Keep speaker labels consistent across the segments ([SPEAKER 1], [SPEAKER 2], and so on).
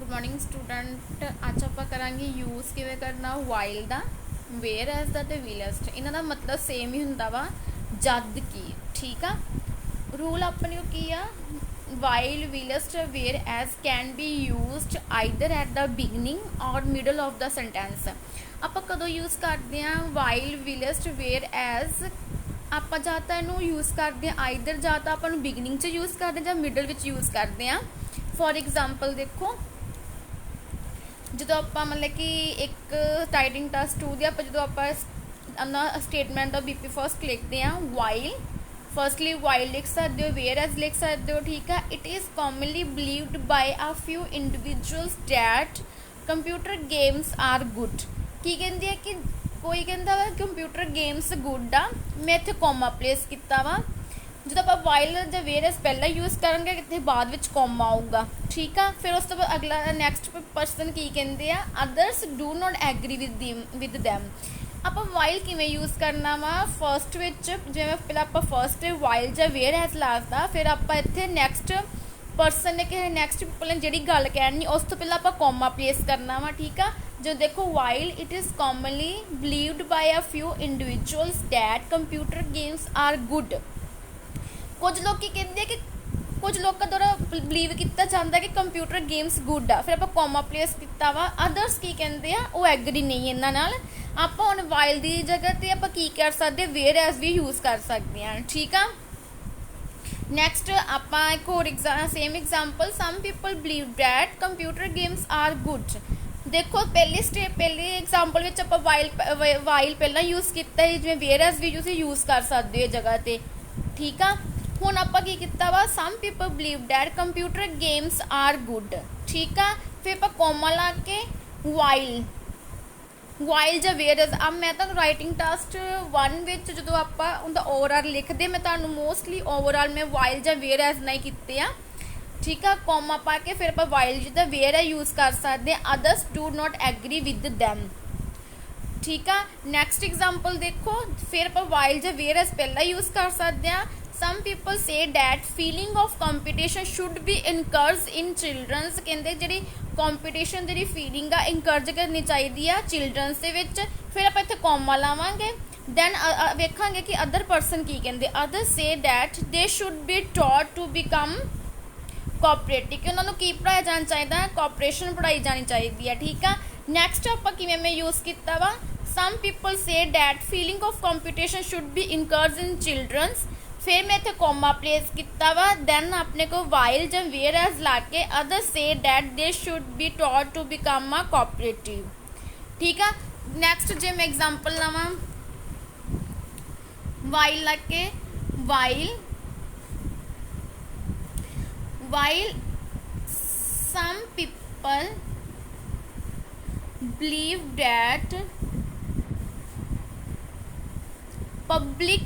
[SPEAKER 1] Good morning student. अज आप करांगे use किवें करना वाइल दा, वेयर एज दा ते विलेस्ट। इन्हां दा मतलब सेम ही हुंदा वा, जद कि। ठीक आ, रूल अपने की आ, while whilst whereas can be used either at the beginning और मिडल ऑफ द सेंटेंस। आप कदों यूज़ करते हैं वाइल विलेस्ट वेयर एज? आप ਜਾਂ ਤਾਂ ਇਹਨੂੰ यूज़ करते हैं आइदर, ਜਾਂ ਤਾਂ ਆਪਾਂ ਨੂੰ ਬਿਗਨਿੰਗ 'ਚ यूज़ करते हैं ਜਾਂ मिडल ਵਿੱਚ यूज़ करते हैं। फॉर एग्जाम्पल देखो, जो आप मतलब कि एक टाइपिंग टास्क 2 दी जो आप स्टेटमेंट का बीपी फर्स्ट लिखते हैं वाइल, फर्स्टली वाइल लिख सकते हो, वेयर एज लिख सकते हो। ठीक है, it is commonly believed by a few individuals that computer games are good. की कहती है कि कोई कहता वा कंप्यूटर गेम्स गुड आ, मैं इत्थे कॉमा प्लेस किया वा। जो आप वाइल या वेयर पहला यूज़ करेंगे कितने बाद में कॉमा आऊगा। ठीक है, फिर उस तो बाद अगला नैक्सट परसन की कहते हैं others do not agree with them. आप वाइल किमें यूज़ करना वा फर्स्ट जिवें पहले आप फर्स्ट वाइल या वेयर हैज लाता, फिर आप इत्थे नैक्सट परसन ने कि नैक्सट पीपल ने जी गल कहनी उस तो पहले आप कॉमा प्लेस करना वा। ठीक है, जो देखो while it is commonly believed by a few individuals that computer games are good. कुछ लोग की कहते हैं कि कुछ लोग का द्वारा बिलीव किया जाता है कि कंप्यूटर गेम्स गुड आ, फिर आप कॉमा प्लेस किया वा। अदर्स की कहते हैं वो एग्री नहीं इन्हां नाल। आप हुण वाइल की जगह पर आप की कर सकते वेयर एज भी यूज़ कर सकते हैं। ठीक है, नैक्सट आप एक होर same example, some people believe that computer games are good. देखो पहली एग्जाम्पल में आप वाइल पहला यूज़ किया जिवें वेयर एज भी यूज़ कर सकते हो जगह पर। ठीक है, हुण आपां की कीता वा some people believe that computer games are good. ठीक है, फिर आप कॉमा ला के वाइल या वेयर एज। अब मैं तो राइटिंग टास्क 1 विच जो आप उनका ओवरऑल लिखते, मैं तुहानूं मोस्टली ओवरऑल मैं वाइल या वेयर एज नहीं कीते आ। ठीक है, कॉमा पा के फिर आप वाइल या वेयर एज यूज़ कर सकते हैं। Others do not agree with them. ठीक है, नैक्सट एग्जाम्पल देखो, फिर आप वाइल या वेयर एज पहला यूज़ कर सकते हैं। Some people say that feeling of competition should be encourage in childrens. कहते जी कंपीटिशन जी फीलिंग आ इनकरेज करनी चाहिए चिल्ड्रनस के विच। फिर आप इत्थे कॉमा लावांगे, दैन वेखांगे कि अदर परसन की कहते, other say that they should be taught to become cooperative, कि उन्होंने की पढ़ाया जाना चाहिए, कोऑपरेशन पढ़ाई जानी चाहिए। ठीक है, नैक्सट आप किवें में यूज़ किया वा, some people say that feeling of competition should be encourage in childrens. फिर मैं इत्थे कॉमा प्लेस किया वा, दैन अपने को वाइल या वेयर एज ला के other say that they should be taught to become a cooperative. ठीक है, नैक्सट जे मैं एग्जाम्पल लवां वाइल ला के while some people believe that public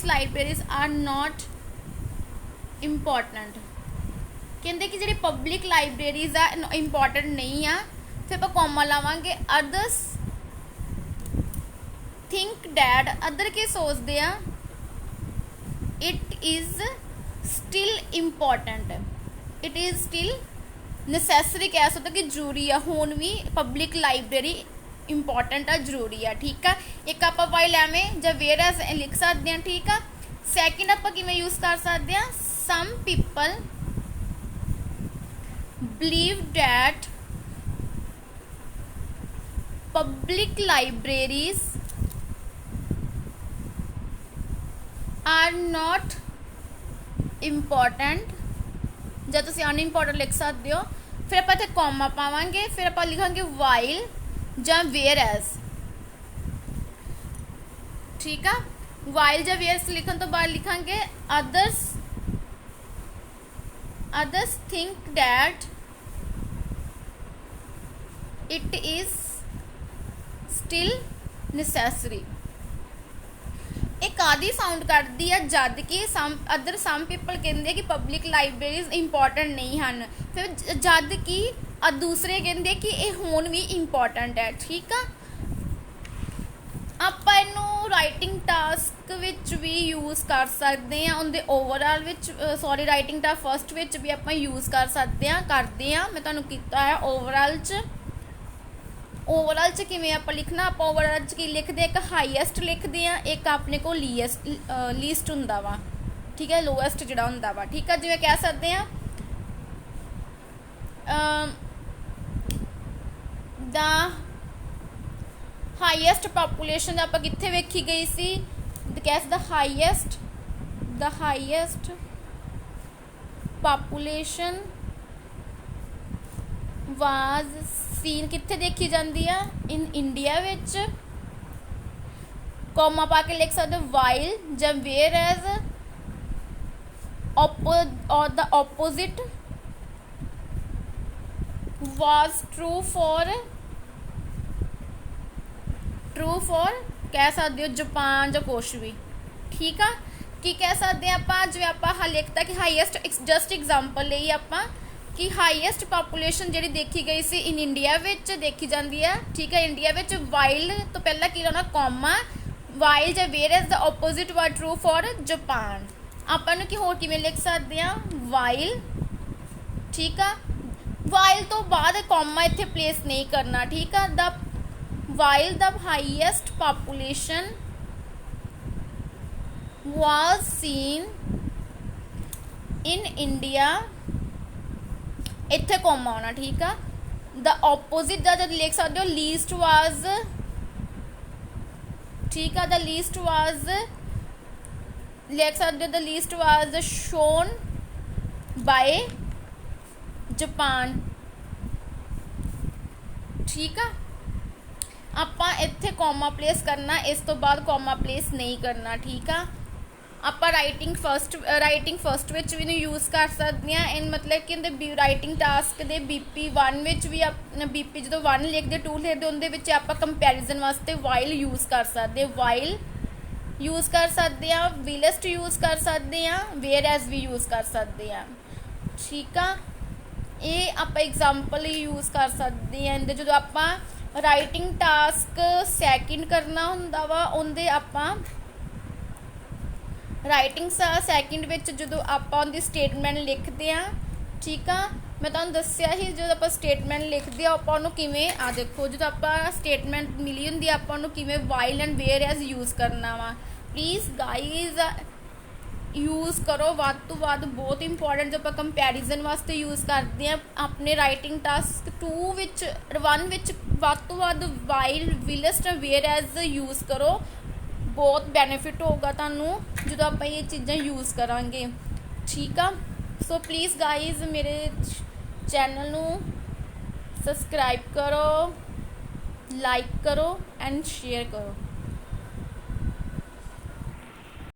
[SPEAKER 1] libraries are not important। कहते कि जी पब्लिक लाइब्रेरीज आ इंपॉर्टेंट नहीं आ। फिर आप कॉमा लावांगे, अदर्स थिंक डैट, अदर के सोचते हैं it is still important, it is still necessary कह सकते कि जरूरी है, हुण भी पब्लिक लाइब्रेरी इंपॉर्टेंट है, जरूरी है। ठीक है, एक आप वाइल एवें या वेयर एज लिख सकते हैं। ठीक है, सैकेंड आप किवें यूज़ कर सकते हैं, some people believe that public libraries are not important, जब तुम अनइंपॉर्टेंट लिख सकते हो। फिर आप इत्थे कॉमा पावांगे, फिर आप लिखांगे वाइल या वेयर एज। ठीक है, वाइल या वेयर एज लिखने तो बाद लिखांगे others think that it is still necessary. एक आदि साउंड करती है जद कि सम पीपल कहते कि पब्लिक लाइब्रेरीज इंपॉर्टेंट नहीं हैं, फिर जद कि दूसरे कहते कि ये हुण भी इंपॉर्टेंट है। ठीक है, ਆਪਾਂ ਇਹਨੂੰ ਰਾਈਟਿੰਗ ਟਾਸਕ ਵਿੱਚ ਵੀ ਯੂਜ਼ ਕਰ ਸਕਦੇ ਹਾਂ, ਉਹਦੇ ਓਵਰਆਲ ਵਿੱਚ ਰਾਈਟਿੰਗ ਟਾਸਕ ਫਸਟ ਵਿੱਚ ਵੀ ਆਪਾਂ ਯੂਜ਼ ਕਰ ਸਕਦੇ ਹਾਂ, ਕਰਦੇ ਹਾਂ। ਮੈਂ ਤੁਹਾਨੂੰ ਕੀਤਾ ਹੈ ਓਵਰਆਲ 'ਚ ਕਿਵੇਂ ਆਪਾਂ ਲਿਖਣਾ, ਆਪਾਂ ਓਵਰਆਲ 'ਚ ਕੀ ਲਿਖਦੇ, ਇੱਕ ਹਾਈਐਸਟ ਲਿਖਦੇ ਹਾਂ, ਇੱਕ ਆਪਣੇ ਕੋਲ ਲੀਸਟ ਹੁੰਦਾ ਵਾ, ਠੀਕ ਹੈ, ਲੋਐਸਟ ਜਿਹੜਾ ਹੁੰਦਾ ਵਾ, ਠੀਕ ਹੈ। ਜਿਵੇਂ ਕਹਿ ਸਕਦੇ ਹਾਂ ਦਾ ਹਾਈਐਸਟ ਪਾਪੂਲੇਸ਼ਨ ਆਪਾਂ ਕਿੱਥੇ ਵੇਖੀ ਗਈ ਸੀ, ਦਾ ਹਾਈਐਸਟ ਪਾਪੂਲੇਸ਼ਨ ਵਾਜ਼ ਸੀਨ ਕਿੱਥੇ ਦੇਖੀ ਜਾਂਦੀ ਆ, ਇਨ ਇੰਡੀਆ ਵਿੱਚ। ਕੋਮਾ ਪਾ ਕੇ ਲਿਖ ਸਕਦੇ ਵਾਈਲ ਜਾਂ whereas or the opposite was true for ਕਹਿ ਸਕਦੇ ਹੋ ਜਾਪਾਨ ਜਾਂ ਕੁਛ ਵੀ, ਠੀਕ ਆ। ਕੀ ਕਹਿ ਸਕਦੇ ਆਪਾਂ, ਜਿਵੇਂ ਆਪਾਂ ਹਾ ਲਿਖਤਾ ਕਿ ਹਾਈਐਸਟ, ਜਸਟ ਐਗਜ਼ਾਮਪਲ ਲਈ ਆਪਾਂ ਕਿ ਹਾਈਐਸਟ ਪਾਪੂਲੇਸ਼ਨ ਜਿਹੜੀ ਦੇਖੀ ਗਈ ਸੀ ਇਨ ਇੰਡੀਆ ਵਿੱਚ ਦੇਖੀ ਜਾਂਦੀ ਹੈ, ਠੀਕ ਹੈ, ਇੰਡੀਆ ਵਿੱਚ। ਵਾਈਲ ਤੋਂ ਪਹਿਲਾਂ ਕੀ ਲਾਉਣਾ, ਕੌਮਾ, ਵਾਈਲ ਜਾਂ ਵੇਅਰ ਐਜ਼ ਦਾ ਆਪੋਜ਼ਿਟ ਵਾ ਟਰੂ ਫॉर ਜਾਪਾਨ। ਆਪਾਂ ਨੂੰ ਕਿ ਹੋਰ ਕਿਵੇਂ ਲਿਖ ਸਕਦੇ ਹਾਂ, ਵਾਈਲ, ਠੀਕ ਆ। ਵਾਈਲ ਤੋਂ ਬਾਅਦ ਕੌਮਾ ਇੱਥੇ ਪਲੇਸ ਨਹੀਂ ਕਰਨਾ, ਠੀਕ ਆ। ਦਾ while the highest population was seen in India, ਇੱਥੇ ਕੌਮਾ ਆਉਣਾ, ਠੀਕ ਆ। the opposite ਦਾ ਜਦ ਲਿਖ ਸਕਦੇ ਹੋ least was, ਠੀਕ ਆ, the least was ਲਿਖ ਸਕਦੇ ਹੋ the least was shown by Japan, ਠੀਕ ਆ। ਆਪਾਂ ਇੱਥੇ ਕੌਮਾ ਪਲੇਸ ਕਰਨਾ, ਇਸ ਤੋਂ ਬਾਅਦ ਕੌਮਾ ਪਲੇਸ ਨਹੀਂ ਕਰਨਾ, ਠੀਕ ਆ। ਆਪਾਂ ਰਾਈਟਿੰਗ ਫਸਟ ਵਿੱਚ ਵੀ ਇਹਨੂੰ ਯੂਜ਼ ਕਰ ਸਕਦੇ ਹਾਂ। ਇਹ ਮਤਲਬ ਕਿ ਇਹਦੇ ਰਾਈਟਿੰਗ ਟਾਸਕ ਦੇ BP1 ਵਿੱਚ ਵੀ BP ਜਦੋਂ 1 ਲਿਖਦੇ 2 ਲਿਖਦੇ ਉਹਦੇ ਵਿੱਚ ਆਪਾਂ ਕੰਪੈਰੀਜ਼ਨ ਵਾਸਤੇ ਵਾਈਲ ਯੂਜ਼ ਕਰ ਸਕਦੇ, ਵਾਈਲ ਯੂਜ਼ ਕਰ ਸਕਦੇ ਹਾਂ, ਵਿਲਸਟ ਯੂਜ਼ ਕਰ ਸਕਦੇ ਹਾਂ, ਵੇਅਰ ਐਜ਼ ਵੀ ਯੂਜ਼ ਕਰ ਸਕਦੇ ਹਾਂ, ਠੀਕ ਆ। ਇਹ ਆਪਾਂ ਐਗਜ਼ਾਮਪਲ ਹੀ ਯੂਜ਼ ਕਰ ਸਕਦੇ ਹਾਂ ਇਹਦੇ। ਜਦੋਂ ਆਪਾਂ ਰਾਈਟਿੰਗ ਟਾਸਕ ਸੈਕਿੰਡ ਕਰਨਾ ਹੁੰਦਾ ਵਾ, ਉਹਦੇ ਆਪਾਂ ਰਾਈਟਿੰਗ ਸੈਕਿੰਡ ਵਿੱਚ ਜਦੋਂ ਆਪਾਂ ਉਹਦੀ ਸਟੇਟਮੈਂਟ ਲਿਖਦੇ ਹਾਂ, ਠੀਕ ਆ। ਮੈਂ ਤੁਹਾਨੂੰ ਦੱਸਿਆ ਹੀ ਜਦੋਂ ਆਪਾਂ ਸਟੇਟਮੈਂਟ ਲਿਖਦੇ ਆ ਆਪਾਂ ਉਹਨੂੰ ਕਿਵੇਂ, ਆ ਦੇਖੋ ਜਦੋਂ ਆਪਾਂ ਸਟੇਟਮੈਂਟ ਮਿਲੀ ਹੁੰਦੀ ਆ ਆਪਾਂ ਉਹਨੂੰ ਕਿਵੇਂ while and whereas use ਕਰਨਾ ਵਾ। ਪਲੀਜ਼ ਗਾਈਜ਼ ਯੂਜ਼ ਕਰੋ ਵੱਧ ਤੋਂ ਵੱਧ, ਬਹੁਤ ਇੰਪੋਰਟੈਂਟ। ਜੋ ਆਪਾਂ ਕੰਪੈਰੀਜ਼ਨ ਵਾਸਤੇ ਯੂਜ਼ ਕਰਦੇ ਹਾਂ ਆਪਣੇ ਰਾਈਟਿੰਗ ਟਾਸਕ 1 ਵਿੱਚ ਵੱਧ ਤੋਂ ਵੱਧ ਵਾਈਲ, ਵਿਲਸਟ, ਵੇਅਰ ਐਜ਼ ਯੂਜ਼ ਕਰੋ, ਬਹੁਤ ਬੈਨੀਫਿਟ ਹੋਊਗਾ ਤੁਹਾਨੂੰ ਜਦੋਂ ਆਪਾਂ ਇਹ ਚੀਜ਼ਾਂ ਯੂਜ਼ ਕਰਾਂਗੇ, ਠੀਕ ਆ। ਸੋ ਪਲੀਜ਼ ਗਾਈਜ਼ ਮੇਰੇ ਚੈਨਲ ਨੂੰ ਸਬਸਕ੍ਰਾਈਬ ਕਰੋ, ਲਾਈਕ ਕਰੋ ਐਂਡ ਸ਼ੇਅਰ ਕਰੋ।